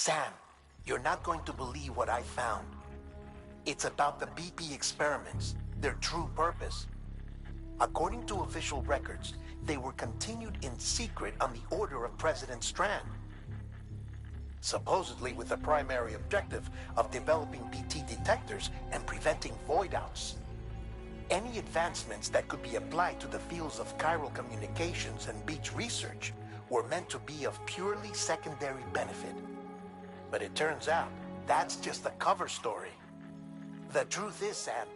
Sam, you're not going to believe what I found. It's about the BP experiments, their true purpose. According to official records, they were continued in secret on the order of President Strand. Supposedly with the primary objective of developing BT detectors and preventing void-outs. Any advancements that could be applied to the fields of chiral communications and beach research were meant to be of purely secondary benefit. But it turns out, that's just a cover story. The truth is, Sam,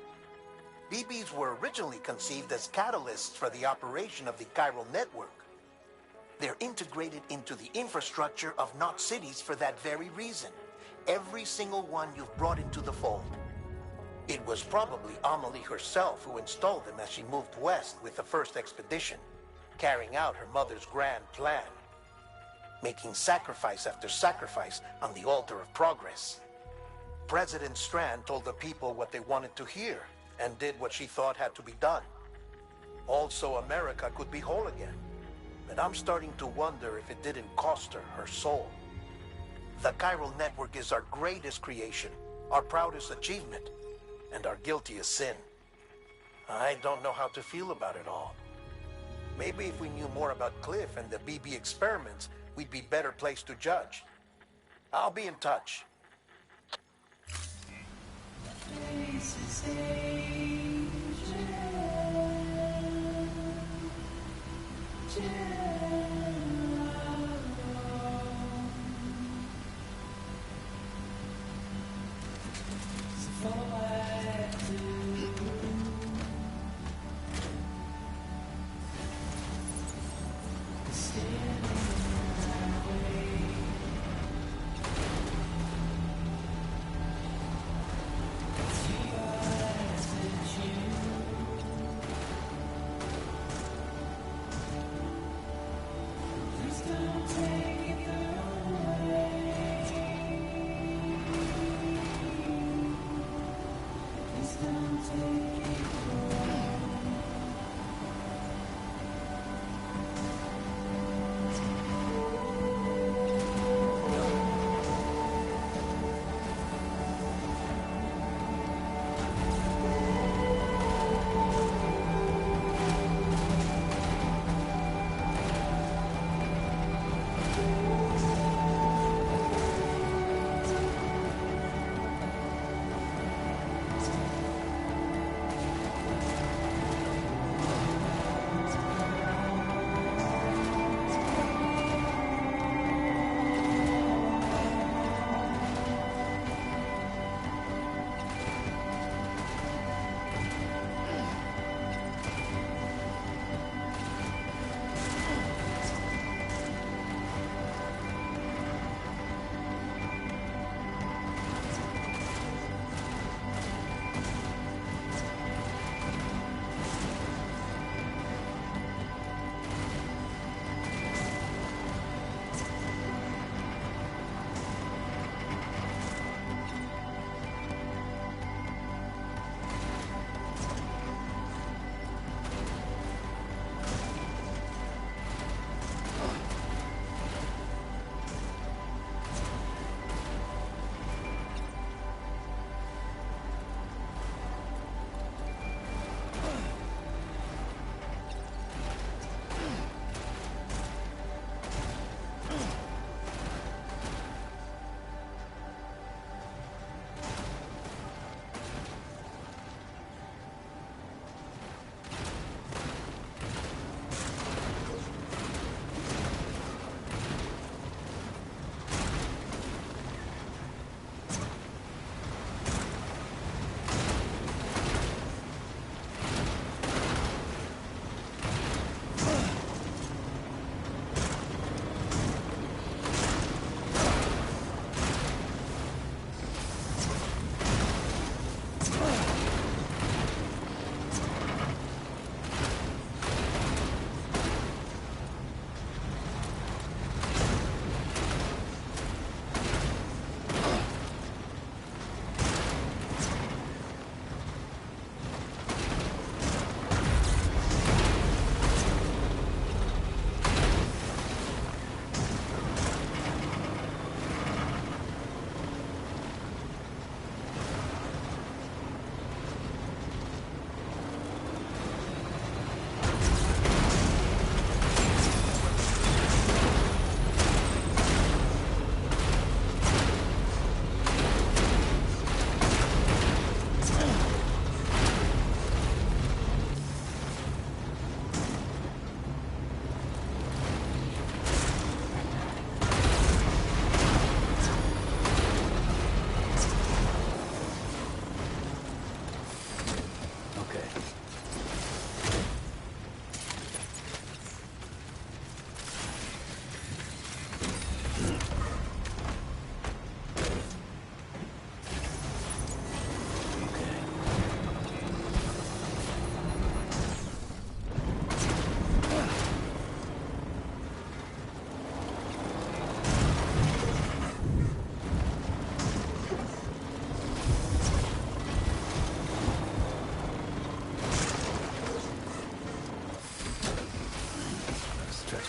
BBs were originally conceived as catalysts for the operation of the chiral network. They're integrated into the infrastructure of Knot cities for that very reason. Every single one you've brought into the fold. It was probably Amelie herself who installed them as she moved west with the first expedition, carrying out her mother's grand plan. Making sacrifice after sacrifice on the altar of progress. President Strand told the people what they wanted to hear, and did what she thought had to be done. Also, America could be whole again. But I'm starting to wonder if it didn't cost her her soul. The chiral network is our greatest creation, our proudest achievement, and our guiltiest sin. I don't know how to feel about it all. Maybe if we knew more about Cliff and the BB experiments, we'd be better placed to judge. I'll be in touch.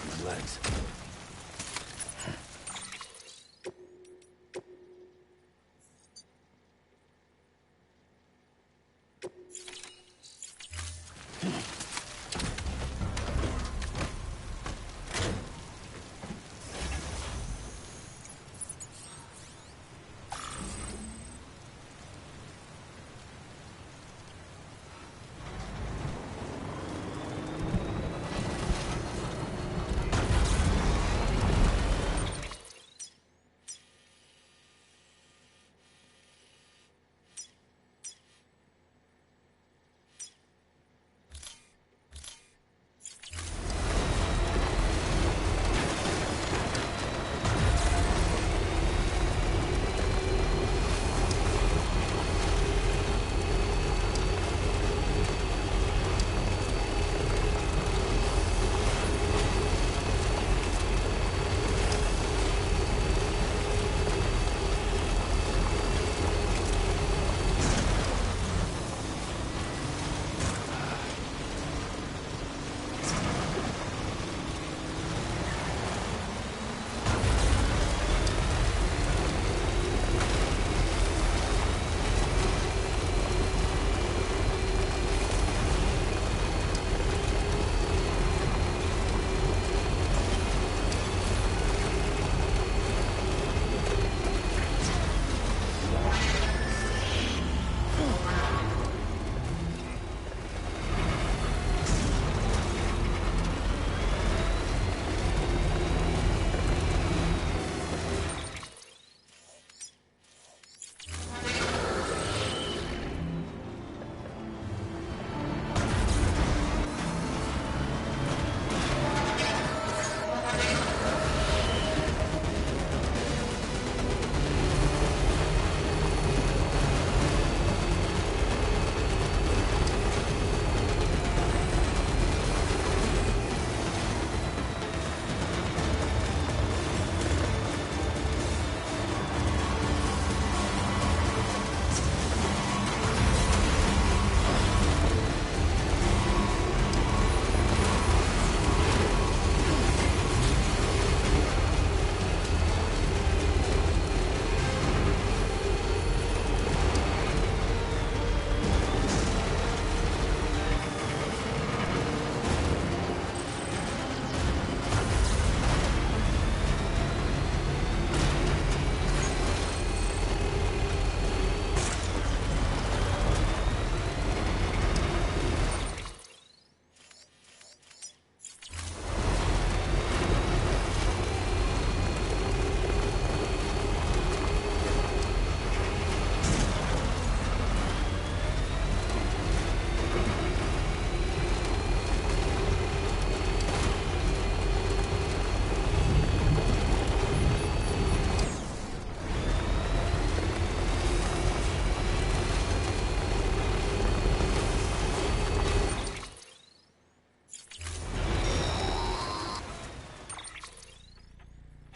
My legs.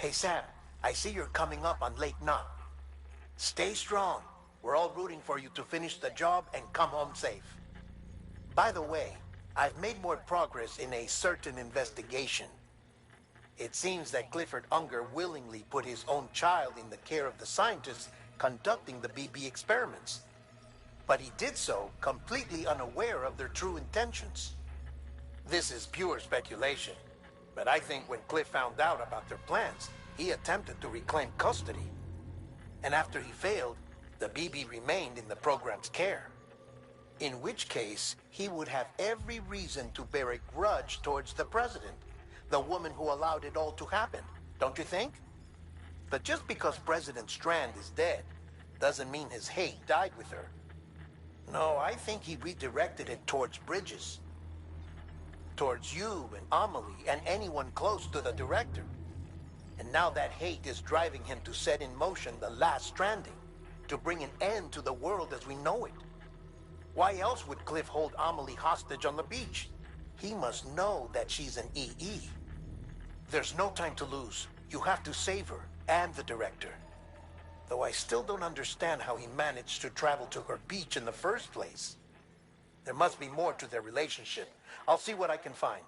Hey, Sam, I see you're coming up on Lake Knot. Stay strong. We're all rooting for you to finish the job and come home safe. By the way, I've made more progress in a certain investigation. It seems that Clifford Unger willingly put his own child in the care of the scientists conducting the BB experiments. But he did so completely unaware of their true intentions. This is pure speculation, but I think when Cliff found out about their plans, he attempted to reclaim custody. And after he failed, the BB remained in the program's care. In which case, he would have every reason to bear a grudge towards the president, the woman who allowed it all to happen, don't you think? But just because President Strand is dead, doesn't mean his hate died with her. No, I think he redirected it towards Bridges. Towards you and Amelie and anyone close to the director. And now that hate is driving him to set in motion the last Stranding, to bring an end to the world as we know it. Why else would Cliff hold Amelie hostage on the beach? He must know that she's an EE. There's no time to lose. You have to save her and the director. Though I still don't understand how he managed to travel to her beach in the first place. There must be more to their relationship. I'll see what I can find.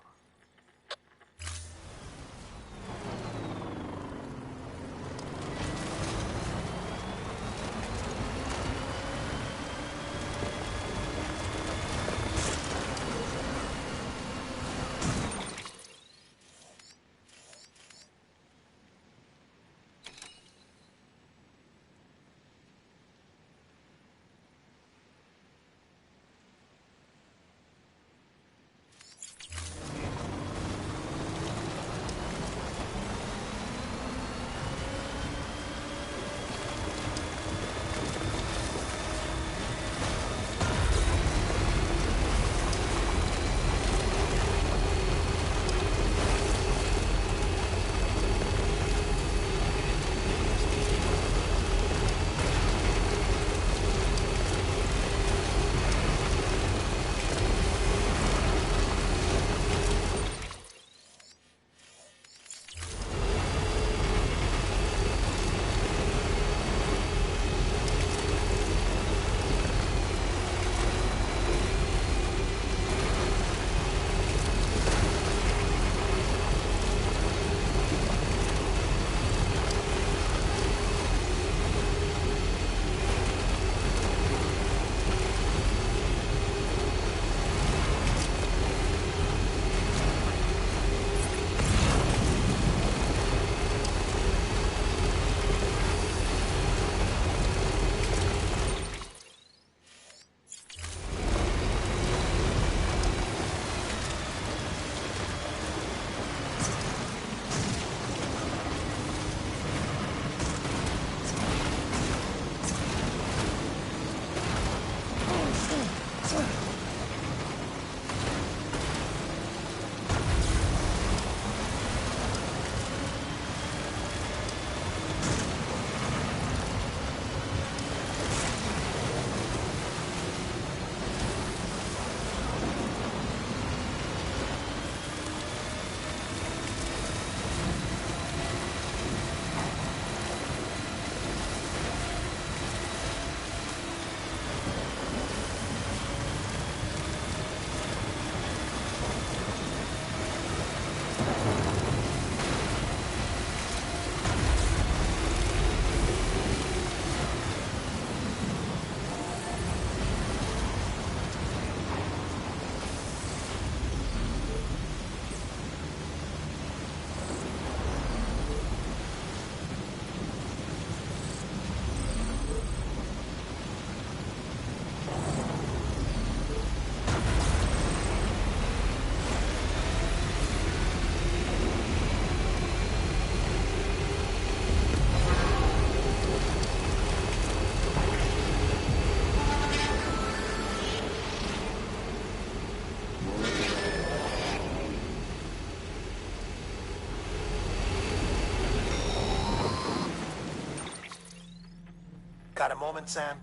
Got a moment, Sam?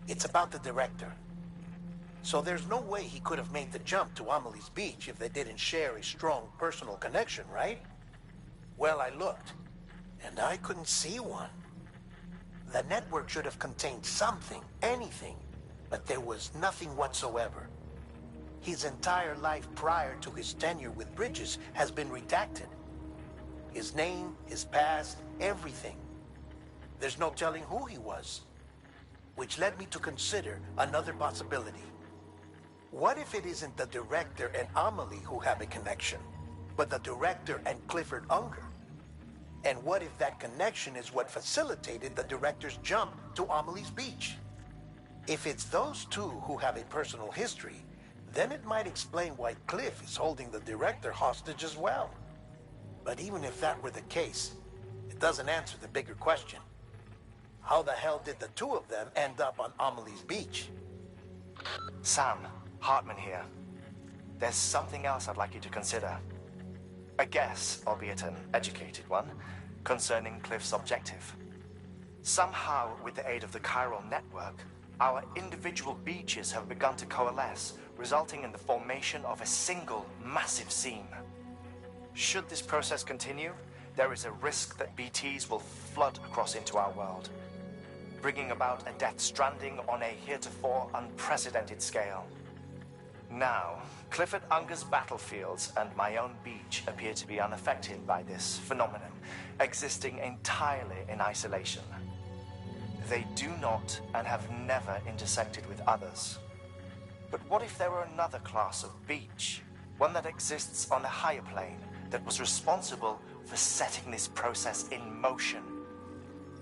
It's about the director. So there's no way he could have made the jump to Amelie's Beach if they didn't share a strong personal connection, right? Well, I looked, and I couldn't see one. The network should have contained something, anything, but there was nothing whatsoever. His entire life prior to his tenure with Bridges has been redacted. His name, his past, everything. There's no telling who he was. Which led me to consider another possibility. What if it isn't the director and Amelie who have a connection, but the director and Clifford Unger? And what if that connection is what facilitated the director's jump to Amelie's Beach? If it's those two who have a personal history, then it might explain why Cliff is holding the director hostage as well. But even if that were the case, it doesn't answer the bigger question. How the hell did the two of them end up on Amelie's Beach? Sam, Hartman here. There's something else I'd like you to consider. A guess, albeit an educated one, concerning Cliff's objective. Somehow, with the aid of the chiral network, our individual beaches have begun to coalesce, resulting in the formation of a single massive seam. Should this process continue, there is a risk that BTs will flood across into our world, bringing about a death stranding on a heretofore unprecedented scale. Now, Clifford Unger's battlefields and my own beach appear to be unaffected by this phenomenon, existing entirely in isolation. They do not and have never intersected with others. But what if there were another class of beach, one that exists on a higher plane, that was responsible for setting this process in motion?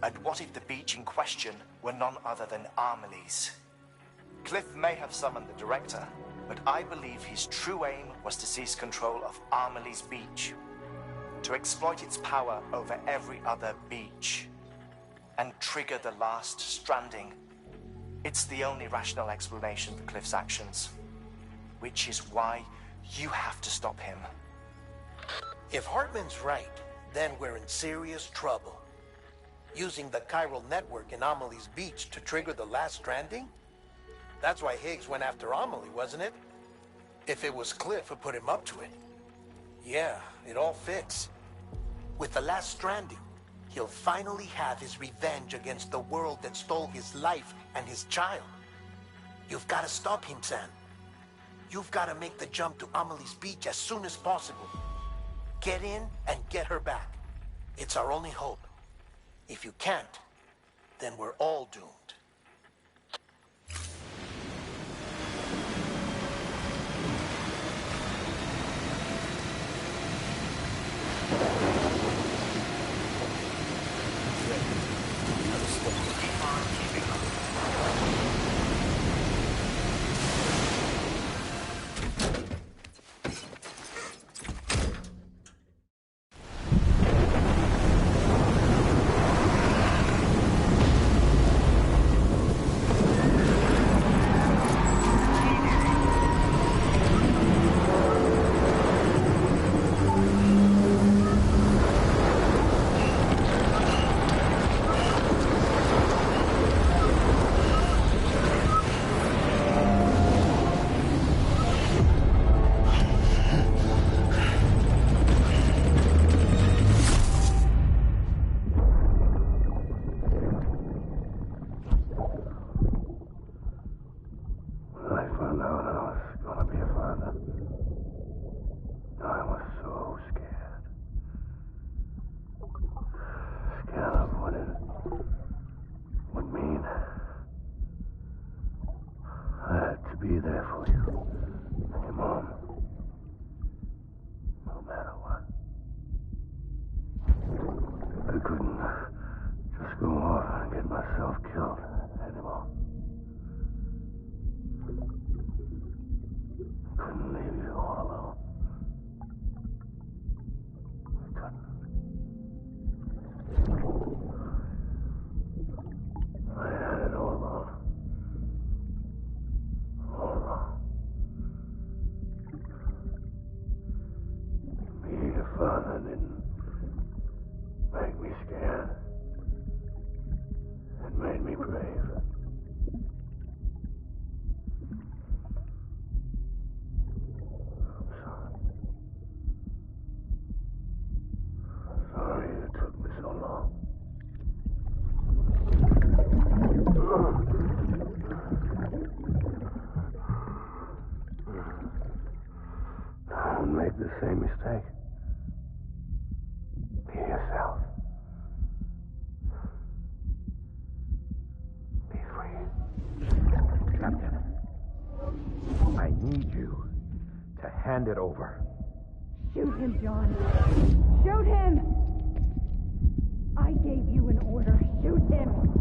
And what if the beach in question were none other than Amelie's? Cliff may have summoned the director, but I believe his true aim was to seize control of Amelie's Beach, to exploit its power over every other beach, and trigger the last stranding. It's the only rational explanation for Cliff's actions, which is why you have to stop him. If Hartman's right, then we're in serious trouble. Using the chiral network in Amelie's Beach to trigger the last stranding? That's why Higgs went after Amelie, wasn't it? If it was Cliff who put him up to it. Yeah, it all fits. With the last stranding, he'll finally have his revenge against the world that stole his life and his child. You've got to stop him, Sam. You've got to make the jump to Amelie's Beach as soon as possible. Get in and get her back. It's our only hope. If you can't, then we're all doomed. Be there for you, your mom, no matter what. I couldn't just go off and get myself killed anymore. Couldn't leave you all alone. I couldn't. I had it all wrong. All wrong. Being a father didn't make me scared. It made me brave. make the same mistake. Be yourself. Be free. Captain, I need you to hand it over. Shoot him, John. Shoot him! I gave you an order. Shoot him!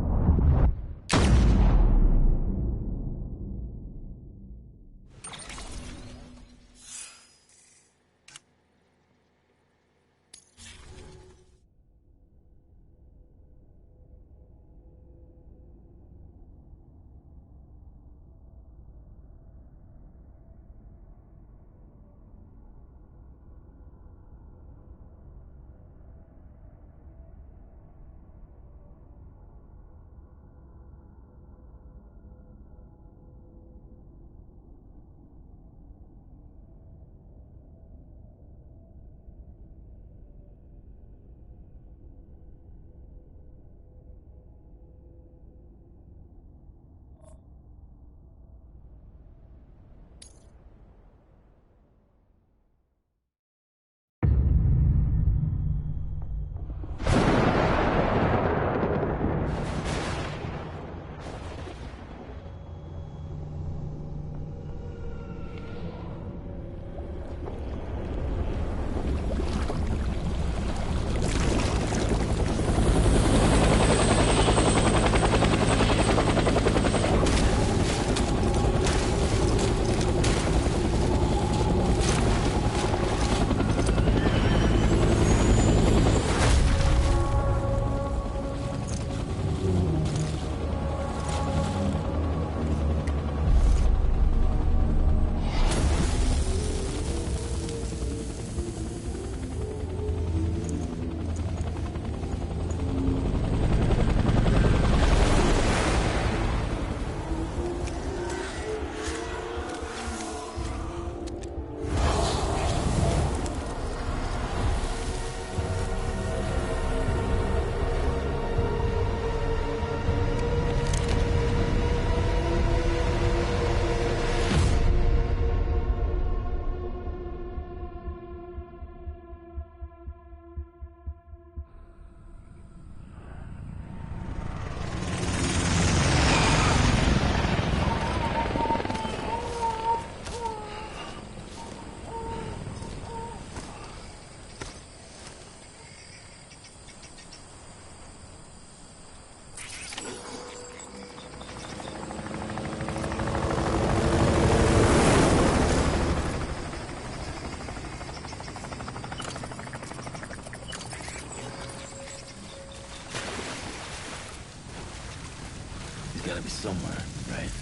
He's gotta be somewhere, right?